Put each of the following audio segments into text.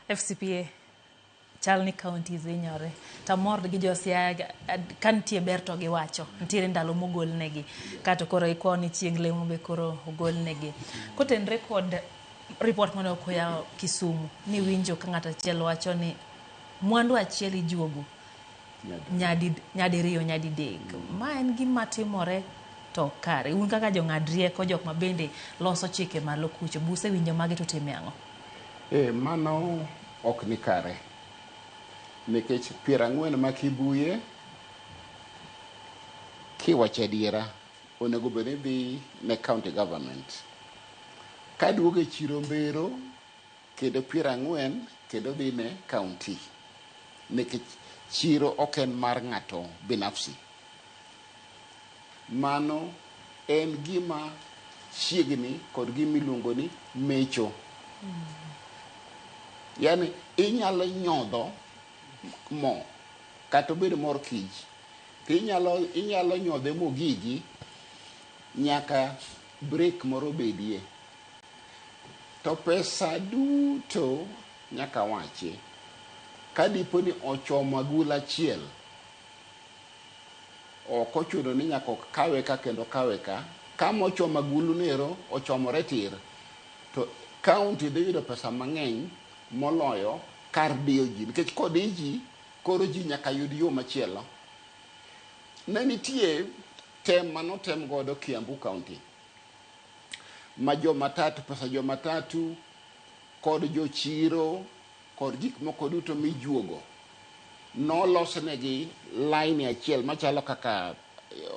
FCPA chalni counties inyore tamor gi josiaya kantie berto gi wacho ntiere ndalo mogol negi kato koro ikoni chieng lemo be koro ogol negi kotenre kod report mane okoya Kisumu ni winjo ka ng'ata achiel wacho ni mwandu achiel ijuogo nyadi riyo nyadi dek ma en gima timore to kare un kaka jong'ad rieko jok ma bende loso chike malo kucho buse winjo mage to time ang'o? Mano ok ni kare nikech 40 ma Kibuye kiwacho adiera onego bed ni dhi ne county government ka duogo e chiro mbero kendo 40 kendo dhi ne county nikech chiro ok en mar ng'ato binafsi. Mano en gima chiegni kod gima iluongo ni mecho. Yani inyalo nyodho mo kata obedo mor kich inyalo nyodhe mogigi nyaka break moro bedie to pesa duto nyaka wachi ka dipo ni ochomo agula achiel ok ochuno ni nyaka kawe ka kendo kawe ka kama ochomo agulu nero ochomore tir to county dhi yudo pesa mang'eny moloyo kar diyo ji nikech kodi ji koro ji nyaka yud yo machielo. Ne nitie tem manotem godo Kiambu County ma jomatatu pesa jomatatu kod jochiro kod gik moko duto mijuogo nolosnegi line achiel machalo kaka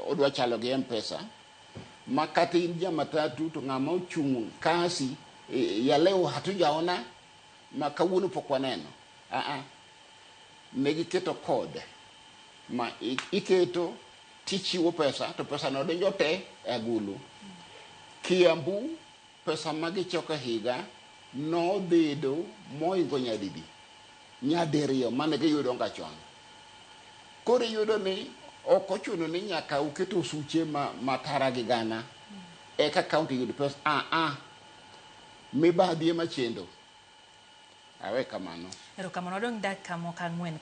odwa chalo gi M-Pesa ma kata in jamatatu to ng'ama ochung' kasi ya leo hatujaona ma kawuono pok waneno ne giketo code ma iketo tichiwo pesa to pesa no donjo te e agulu. Kiambu pesa magichoko higa nobedo moingo nyadiriyo mane giyudo nga chon. Koro yudo ni ok ochuno ni nyaka uketo suche matara gi gana eka county yud pesa mibadhi ema chendo awe kamano. Erokamano dong' dakika moko 4